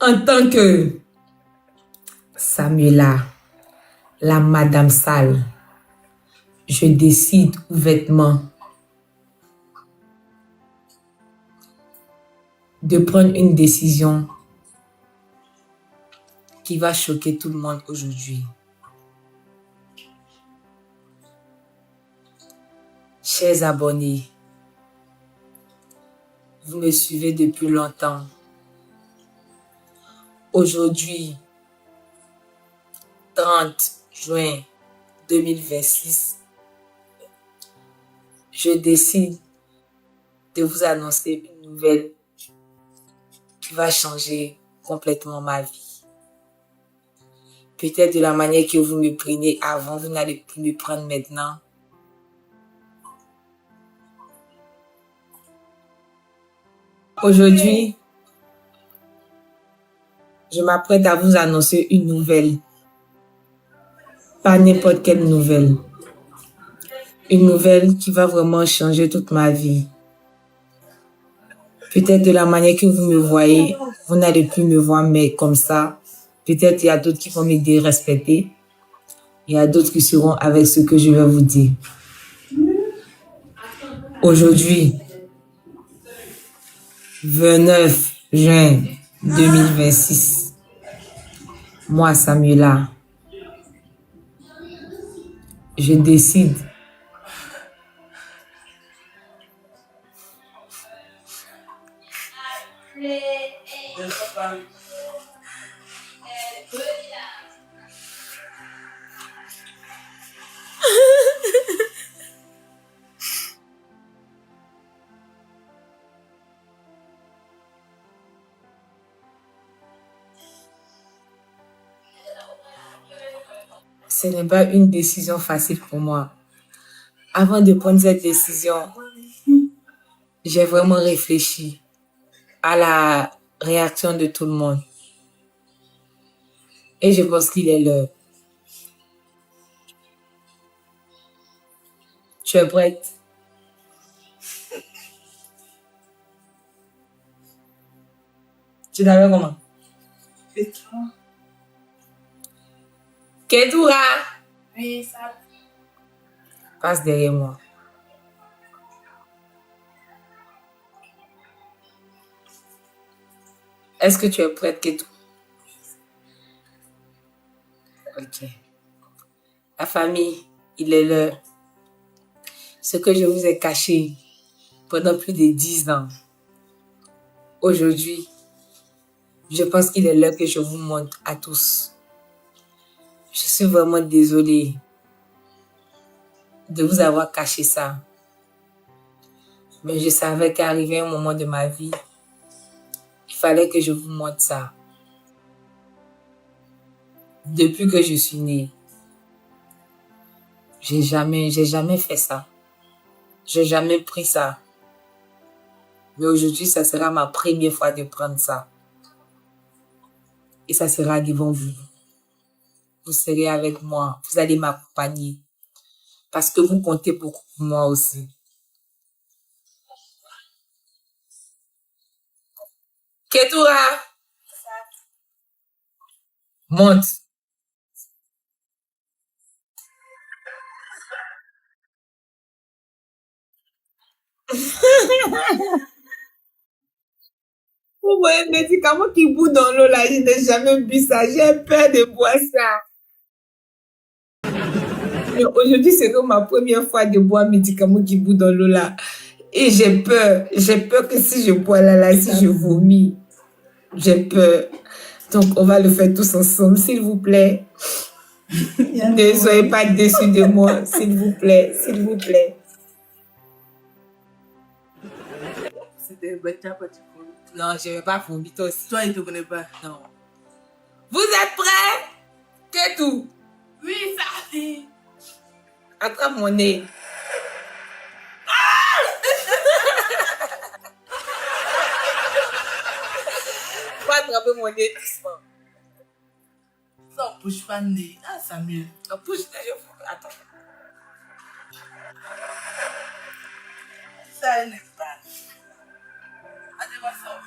En tant que Samuela, la Madame Sale, je décide ouvertement de prendre une décision qui va choquer tout le monde aujourd'hui. Chers abonnés, vous me suivez depuis longtemps. Aujourd'hui, 30 juin 2026, je décide de vous annoncer une nouvelle qui va changer complètement ma vie. Peut-être de la manière que vous me preniez avant, vous n'allez plus me prendre maintenant. Aujourd'hui, je m'apprête à vous annoncer une nouvelle. Pas n'importe quelle nouvelle. Une nouvelle qui va vraiment changer toute ma vie. Peut-être de la manière que vous me voyez, vous n'allez plus me voir mais comme ça. Peut-être il y a d'autres qui vont me dérespecter. Il y a d'autres qui seront avec ce que je vais vous dire. Aujourd'hui, 29 juin 2026, moi, Samuela, je décide ce n'est pas une décision facile pour moi. Avant de prendre cette décision, j'ai vraiment réfléchi à la réaction de tout le monde. Et je pense qu'il est l'heure. Tu es prête? Tu t'appelles comment? Ketura! Oui, ça. Passe derrière moi. Est-ce que tu es prête, Ketura? Ok. La famille, il est l'heure. Ce que je vous ai caché pendant plus de 10 ans. Aujourd'hui, je pense qu'il est l'heure que je vous montre à tous. Je suis vraiment désolée de vous avoir caché ça. Mais je savais qu'arrivait un moment de ma vie, il fallait que je vous montre ça. Depuis que je suis née, j'ai jamais fait ça. J'ai jamais pris ça. Mais aujourd'hui, ça sera ma première fois de prendre ça. Et ça sera devant vous. Vous serez avec moi. Vous allez m'accompagner. Parce que vous comptez beaucoup pour moi aussi. Ketura! Monte. Vous voyez un médicament qui bout dans l'eau là, je n'ai jamais bu ça. J'ai peur de boire ça. Mais aujourd'hui, c'est comme ma première fois de boire un médicament qui bout dans l'eau là. Et j'ai peur. J'ai peur que si je bois là, si je vomis, j'ai peur. Donc, on va le faire tous ensemble, s'il vous plaît. Ne soyez pas déçus de moi, s'il vous plaît, s'il vous plaît. C'était Betia Petit. Non, je ne vais pas vomir toi aussi. Toi, il ne te connaît pas. Non. Vous êtes prêts? Qu'est tout? Oui, ça fait. Attrape mon nez. Faut attraper mon nez doucement. Ça, on bouge pas le nez. Ah, Samuel. On pousse, attends. Ça, elle n'est pas. Allez, va ça.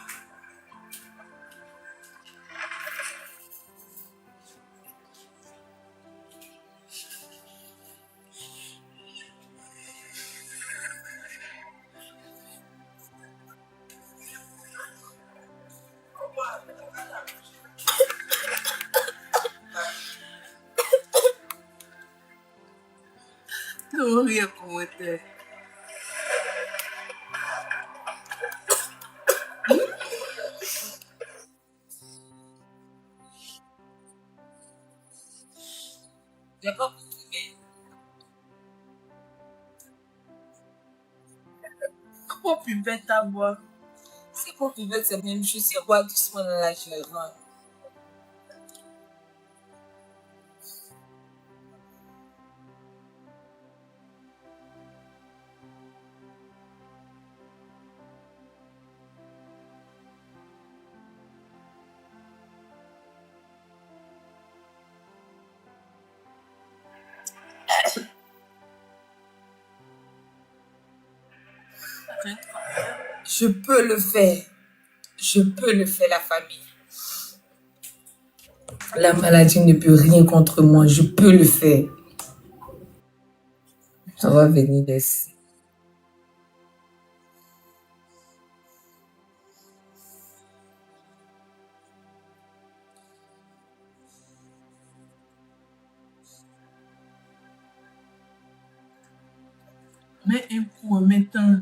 vraiment rien commenter. J'ai pas compris. Comment pipette à boire? C'est pour pipette, c'est la même chose. C'est boire doucement dans la journée. Je peux le faire. Je peux le faire, la famille. La maladie ne peut rien contre moi. Je peux le faire. Ça va venir d'ici. Mais un coup en mettant.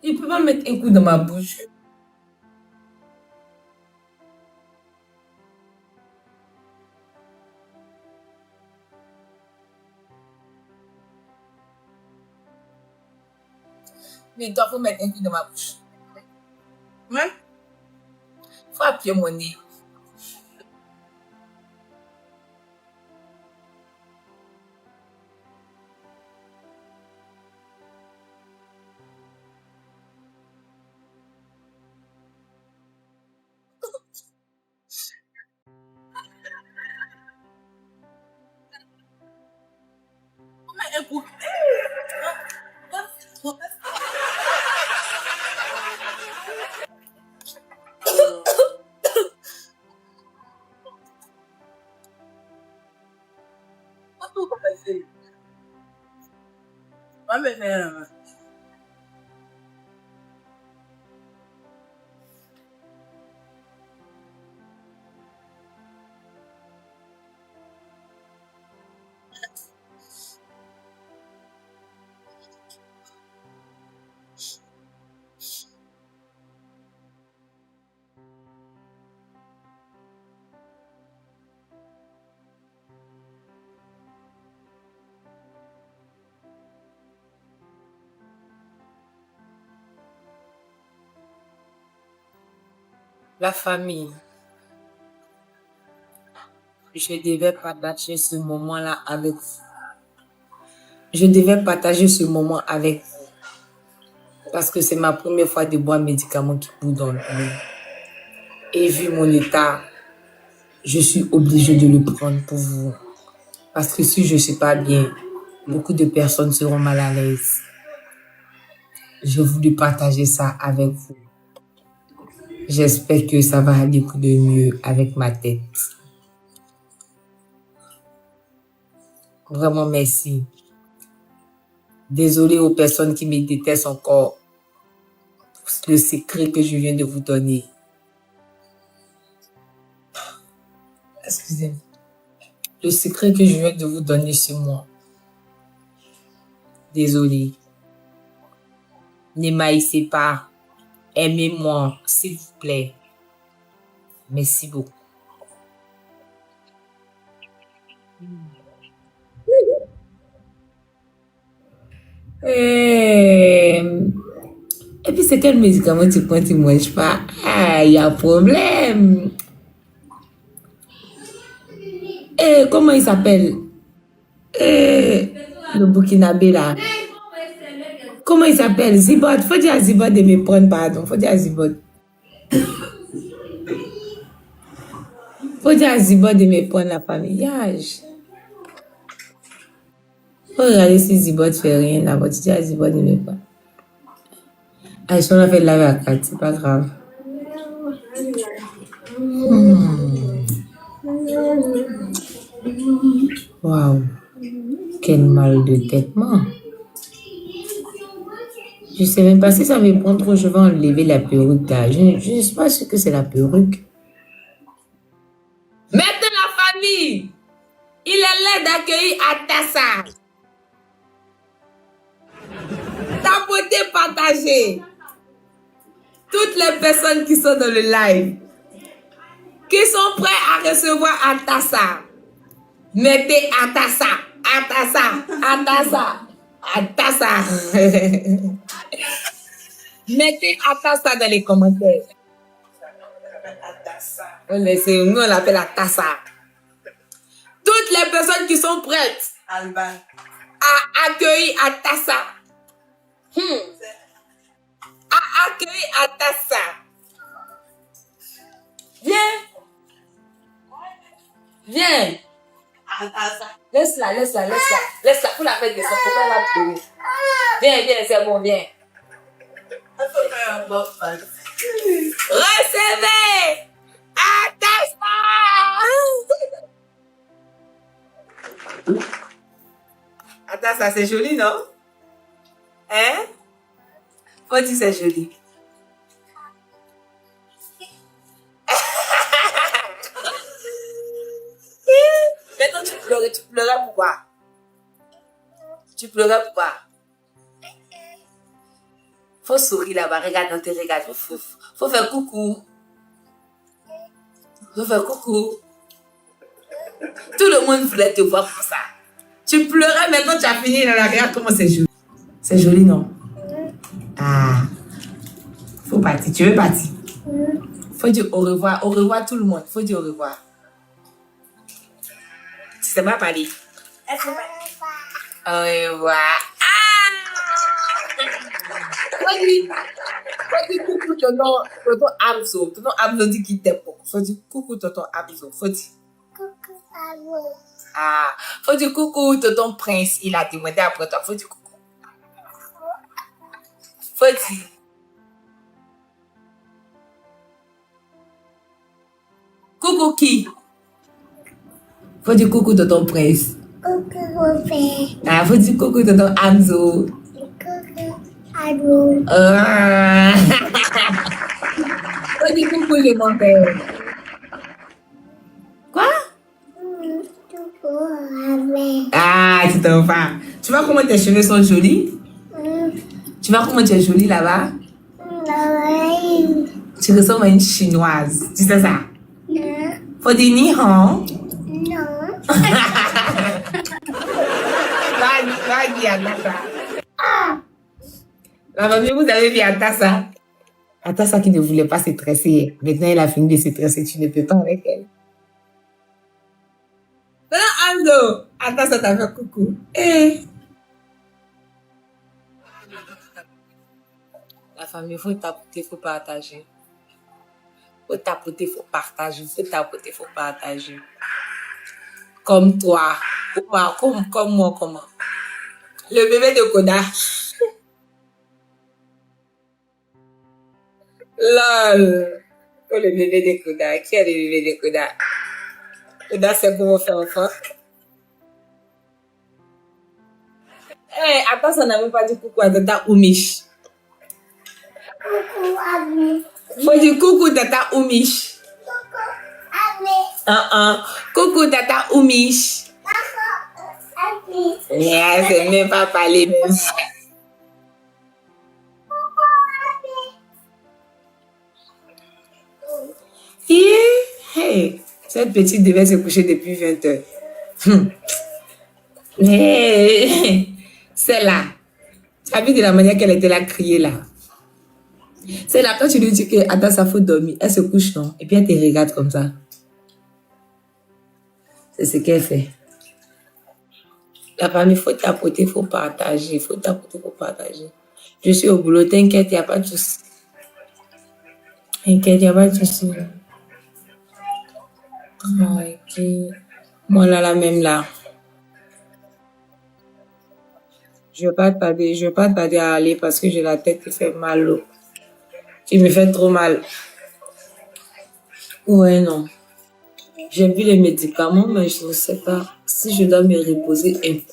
Il ne peut pas mettre un coup dans ma bouche. Mais toi, il faut mettre un coup dans ma bouche. Ouais. Il faut appuyer mon nez. Mais un coup. La famille. Je devais partager ce moment-là avec vous. Je devais partager ce moment avec vous. Parce que c'est ma première fois de boire un médicament qui bout dans l'eau. Et vu mon état, je suis obligée de le prendre pour vous. Parce que si je ne suis pas bien, beaucoup de personnes seront mal à l'aise. Je voulais partager ça avec vous. J'espère que ça va aller beaucoup de mieux avec ma tête. Vraiment merci. Désolée aux personnes qui me détestent encore pour le secret que je viens de vous donner. Excusez-moi. Le secret que je viens de vous donner sur moi. Désolée. Ne m'haïssez pas. Aimez-moi, s'il vous plaît. Merci beaucoup. Et puis, c'est quel médicament tu prends, tu ne manges pas? Ah, il y a un problème. Comment il s'appelle? Le Burkinabé là. Comment il s'appelle? Zibot. Faut dire à Zibot de me prendre, pardon. Faut dire à Zibot. Faut dire à Zibot de me prendre la famillage. Faut regarder si Zibot fait rien là-bas. Tu dis à Zibot de me prendre. Ah, si on a fait laver la carte, c'est pas grave. Waouh. Quel mal de tête, moi. Je sais même pas si ça me prend trop, je vais enlever la perruque là. Je ne sais pas ce que c'est la perruque. Maintenant la famille, il est l'heure d'accueillir Atassa. Tapoter, partager. Toutes les personnes qui sont dans le live, qui sont prêts à recevoir Atassa, mettez Atassa, Atassa, Atassa, Atassa. Mettez Atassa dans les commentaires. Nous, on l'appelle Atassa. Toutes les personnes qui sont prêtes Alban. à accueillir Atassa. À accueillir Atassa. Viens. Viens. Laisse-la. Faut la faire descendre. Faut pas la pleurer. Viens, c'est bon, viens. Recevez Atassa. Atassa, c'est joli, non? Hein? Faut dire c'est joli. Maintenant, tu pleurais pourquoi? Tu pleurais pourquoi? Faut sourire là-bas, regarde dans tes regards. Faut faire coucou. Faut faire coucou. Tout le monde voulait te voir pour ça. Tu pleurais, maintenant tu as fini dans la regarde, comment c'est joli. C'est joli, non? Ah. Faut partir. Tu veux partir? Faut dire au revoir. Au revoir tout le monde. Faut dire au revoir. Tu sais pas parler? Au revoir. Faut dire coucou tonton Abzo. Tonton Abzo dit qu'il t'aime beaucoup. Faut dire coucou tonton Abzo. Faut dire. Coucou Abzo. Ah. Faut dire coucou tonton Prince. Il a demandé après toi. Faut dire coucou. Faut dire. Coucou qui? Faut dire coucou tonton Prince. Coucou mon père. Ah, faut dire coucou tonton Abzo. Coucou Abzo. Ah. Faut dire coucou le mon père. Quoi? Coucou Abzo. Ah, c'est ton enfant. Tu vois comment tes cheveux sont jolis? Tu vois comment tu es jolie là-bas? Tu ressembles à une chinoise. Tu sais ça? Non. Faut dire ni hao. Non. Va dire Atassa. La famille, vous avez vu Atassa. Atassa qui ne voulait pas se tresser. Maintenant, elle a fini de se tresser. Tu ne peux pas avec elle. Non, Ando. Atassa t'a fait coucou. Eh. La famille, faut tapoter, faut partager. Faut tapoter, faut partager. Faut tapoter, faut partager. Comme toi. Comme moi, comment? Le bébé de Koda. Lol. Oh, le bébé de Koda. Qui est le bébé de Koda? Koda, c'est comment faire enfant? Eh, attends, ça n'a même pas dit coucou à Tata Oumish. Coucou Abzo. Faut dire coucou Tata Oumish. Abzo. Coucou Tata Oumish. Abzo. Yeah, c'est même pas parler même. Yeah. Hey, cette petite devait se coucher depuis 20 heures. Hey, c'est là. Tu as vu de la manière qu'elle était là, crier là. C'est là quand tu lui dis que attends, ça faut dormir. Elle se couche, non? Et puis elle te regarde comme ça. C'est ce qu'elle fait. La famille, il faut tapoter, il faut partager. Il faut tapoter, il faut partager. Je suis au boulot, t'inquiète, il n'y a pas de souci. T'inquiète, il n'y a pas de souci. Ok. Moi, là, la même là. Je ne vais pas tarder à aller parce que j'ai la tête qui fait mal. Qui me fait trop mal. Ouais, non. J'ai vu les médicaments, mais je ne sais pas si je dois me reposer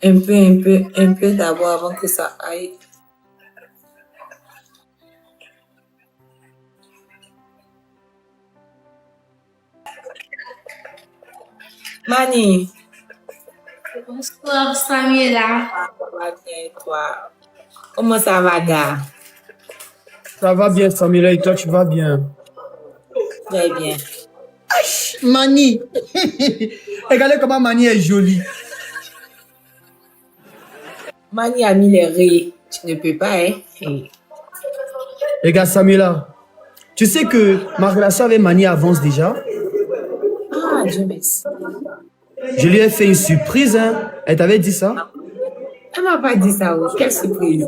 un peu d'abord avant que ça aille. Mani, Bonsoir, Samuela. ça va bien et toi? Comment ça va, gars? Ça va bien, Samuel, et toi, tu vas bien? Très bien. Mani! Regardez comment Mani est jolie. Mani a mis les raies. Tu ne peux pas, hein? Hey. Regarde, Samuela, tu sais que ma relation avec Mani avance déjà. Ah, Dieu merci. Je lui ai fait une surprise, hein. Elle t'avait dit ça? Elle m'a pas dit ça, oh. Quelle surprise.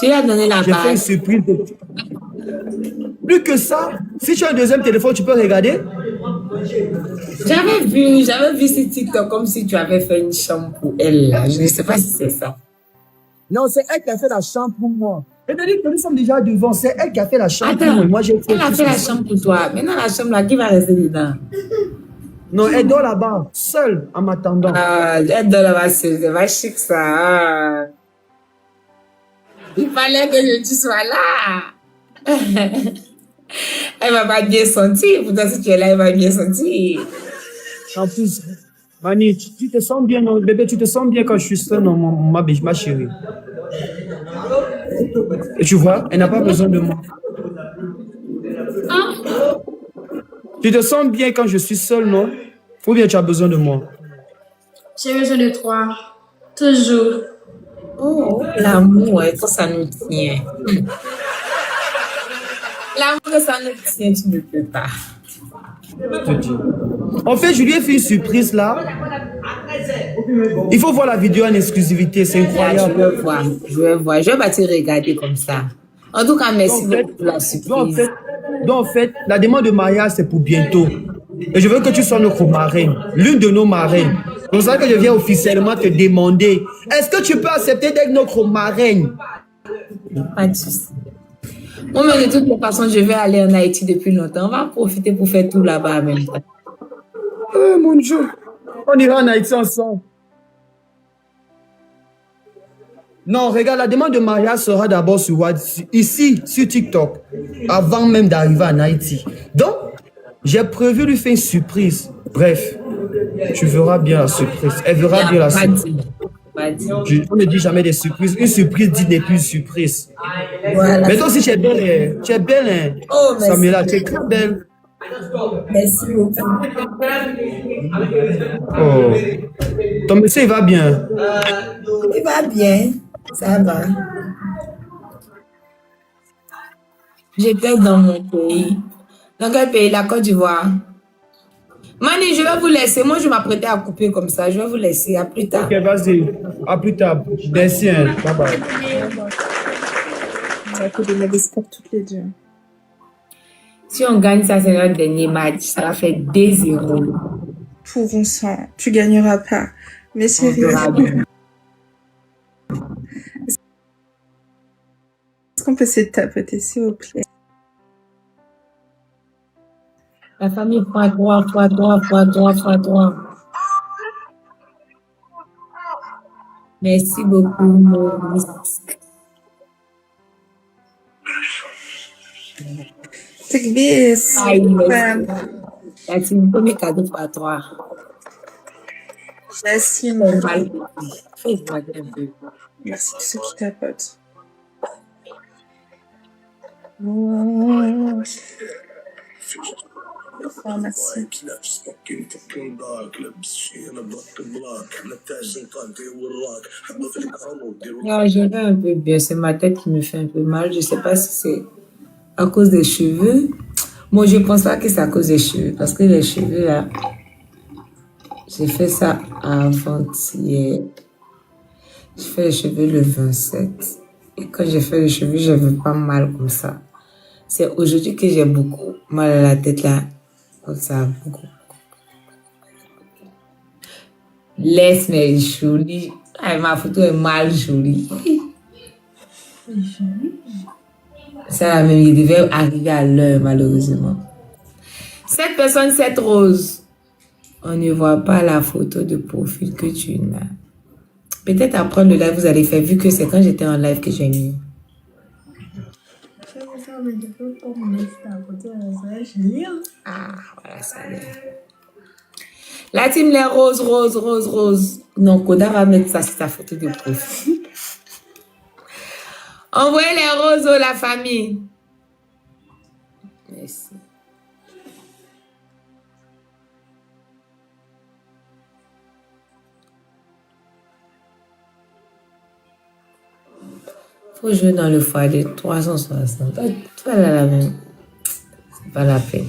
Tu lui as donné la J'ai fait une bague. surprise. Plus que ça, si tu as un deuxième téléphone, tu peux regarder. J'avais vu sur TikTok comme si tu avais fait une chambre pour elle, là. Je ne sais pas si c'est ça. Non, c'est elle qui a fait la chambre pour moi. Et de dire que nous sommes déjà devant, c'est elle qui a fait la chambre pour Attends, moi. Moi, j'ai fait elle a tout fait la ça. chambre pour toi. Maintenant, la chambre, là, qui va rester dedans? Non, elle dort là-bas, seule, en m'attendant. Ah, elle doit l'avoir c'est pas chic, ça. Ah. Il fallait que tu sois là. Elle va pas bien sentir. Pourtant, si tu es là, elle va bien sentir. En plus, Mani, tu te sens bien, non, bébé, tu te sens bien quand je suis seule, non, ma chérie. Et tu vois, elle n'a pas besoin de moi. Tu te sens bien quand je suis seule, non? Ou bien tu as besoin de moi? J'ai besoin de toi. Toujours. Oh, l'amour, ça, ça nous tient. L'amour, ça nous tient, tu ne peux pas. Je te dis. En fait, je lui ai fait une surprise là. Il faut voir la vidéo en exclusivité, c'est Là, je incroyable. vais voir. Je vais voir. Je vais pas te regarder comme ça. En tout cas, merci Donc, en fait, beaucoup pour la donc, en surprise. fait, donc, en fait, la demande de mariage, c'est pour bientôt. Et je veux que tu sois notre marraine, l'une de nos marraines. C'est pour ça que je viens officiellement te demander, est-ce que tu peux accepter d'être notre marraine? Pas de souci. Moi, mais de toutes les façons, je vais aller en Haïti depuis longtemps. On va profiter pour faire tout là-bas en même temps. Oh mon Dieu, on ira en Haïti ensemble. Non, regarde, la demande de mariage sera d'abord sur WhatsApp, ici, sur TikTok, avant même d'arriver en Haïti. Donc, j'ai prévu lui faire une surprise. Bref, tu verras bien la surprise. Elle verra bien la Pas surprise. dit. Pas dit. On ne dit jamais des surprises. Une surprise dit n'est plus une surprise. Voilà. Mais toi aussi, tu es belle, hein. Tu es belle, hein. Oh, merci. Samuela, tu es très belle. Merci beaucoup. Oh. Ton monsieur, il va bien. Il va bien. Ça va. J'étais dans mon pays. Dans quel pays? La Côte d'Ivoire. Mani, je vais vous laisser. Moi, je m'apprêtais à couper comme ça. Je vais vous laisser. À plus tard. Ok, vas-y. À plus tard. Merci, hein. Bye bye. Ça peut donner des sports toutes les deux. Si on gagne ça, c'est notre dernier match. Ça va faire 2-0. Pouvons sang, tu gagneras pas. Mais On sérieux, verra bien. est-ce qu'on peut se tapoter, s'il vous plaît? La famille x3. Merci beaucoup, Maurice. Take this. Aïe, merci. Bam. Là, c'est mon premier cadeau x3. J'assume. On va le couper. Fais-moi un peu. Merci tous ceux qui tapotent. Oh, merci. Non, je vais un peu bien. C'est ma tête qui me fait un peu mal. Je ne sais pas si c'est à cause des cheveux. Moi, je pense pas que c'est à cause des cheveux. Parce que les cheveux, là, j'ai fait ça avant-hier. J'ai fait les cheveux le 27. Et quand j'ai fait les cheveux, j'avais pas mal comme ça. C'est aujourd'hui que j'ai beaucoup mal à la tête, là. Comme ça, beaucoup. Laisse mes jolie. Ah, ma photo est mal jolie. Ça, la même, il devait arriver à l'heure, malheureusement. Cette personne, cette rose, on ne voit pas la photo de profil que tu n'as. Peut-être après le live, vous allez faire, vu que c'est quand j'étais en live que j'ai mis. Ah, voilà, ça y est. La team, les roses, roses, roses, roses. Non, Koda va mettre ça sur sa photo de profil. Envoyez les roses, oh, la famille. Merci. Faut jouer dans le foyer de 360. Toi, là, la même. C'est pas la peine.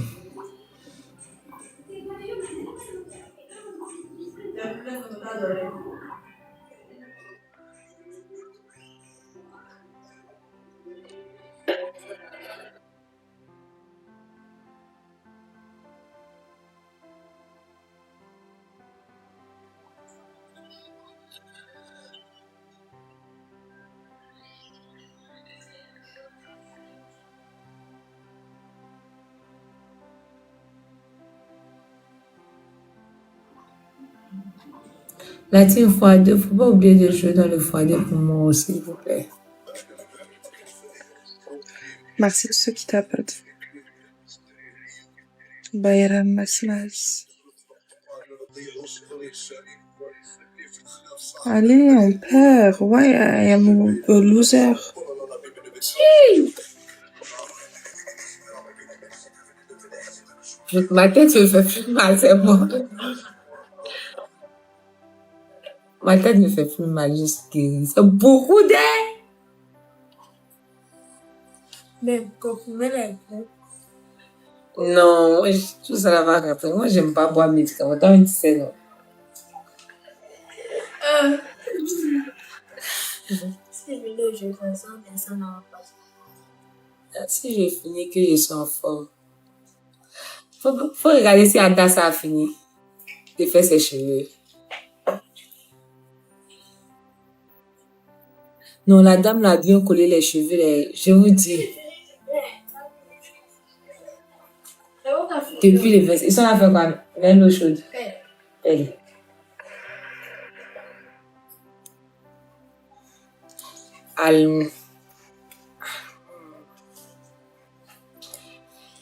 La team x2, faut pas oublier de jouer dans le x2 pour moi, s'il vous plaît. Merci de ceux qui tapotent. Bayram Maslas. Allez, on perd. Ouais, I am a loser. Ma tête me fait plus mal, c'est bon. Ma tête me fait plus mal, juste que c'est beaucoup d'air. Non, moi, tout ça là va rentrer. Moi, j'aime pas boire médicaments. Toi, tu sais, non. Si j'ai fini, que je suis en forme. Faut regarder si Adas a fini de faire ses cheveux. Non, la dame l'a bien collé les cheveux, je vous dis. Depuis les 20, ils sont là faire quoi? Même l'eau chaude. Elle. Allons.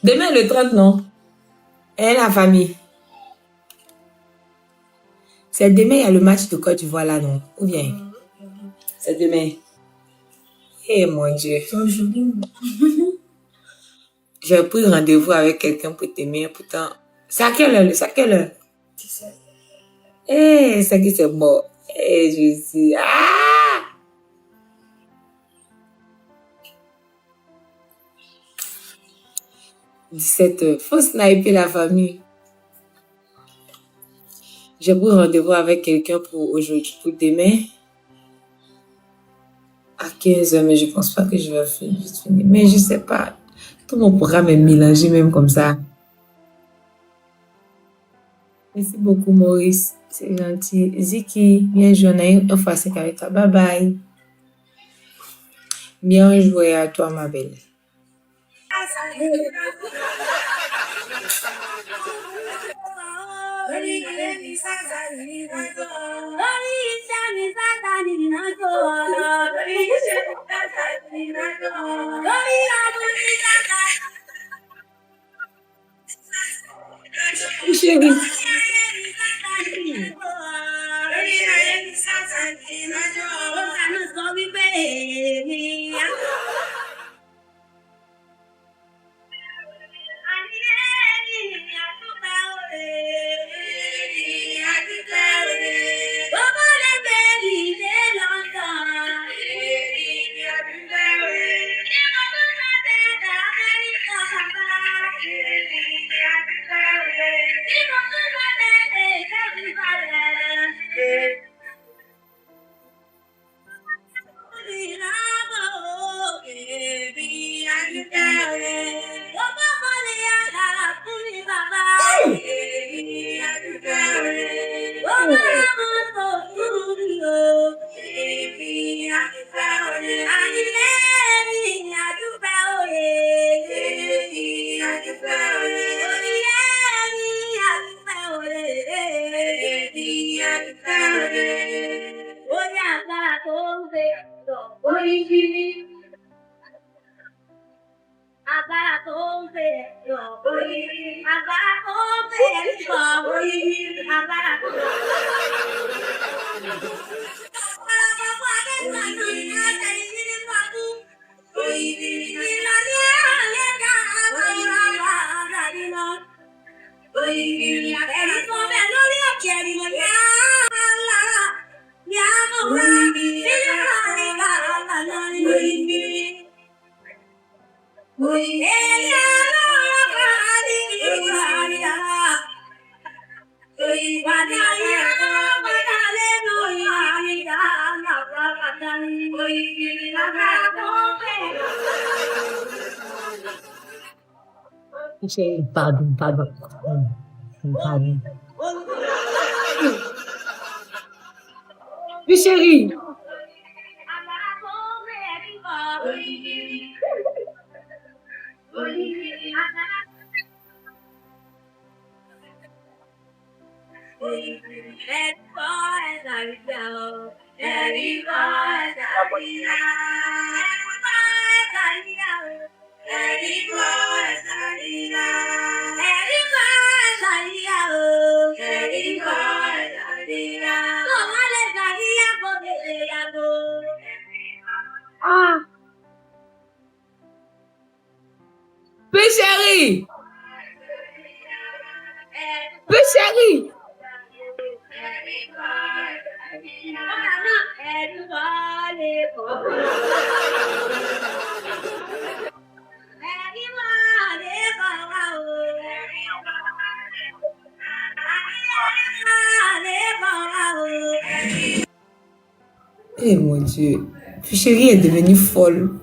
Demain le 30, non? Et la famille. C'est demain, il y a le match de Côte d'Ivoire là, non? Ou bien? C'est demain. Eh mon Dieu. J'ai pris rendez-vous avec quelqu'un pour t'aimer, pourtant. C'est à quelle heure? C'est à quelle heure? Eh, c'est qui c'est bon. Eh, je suis. Ah! « 17h. Faut sniper la famille. J'ai pris rendez-vous avec quelqu'un pour aujourd'hui, pour demain. À 15h, mais je pense pas que je vais finir. Mais je sais pas. Tout mon programme est mélangé même comme ça. Merci beaucoup, Maurice. C'est gentil. Ziki, bien joué. On a une fois 5 avec toi. Bye bye. Bien joué à toi, ma belle. Chérie. Pardon, pardon. Pardon. Oui, chérie. Peu chérie. Peu chérie. Eh mon Dieu. Peu chérie est devenue folle.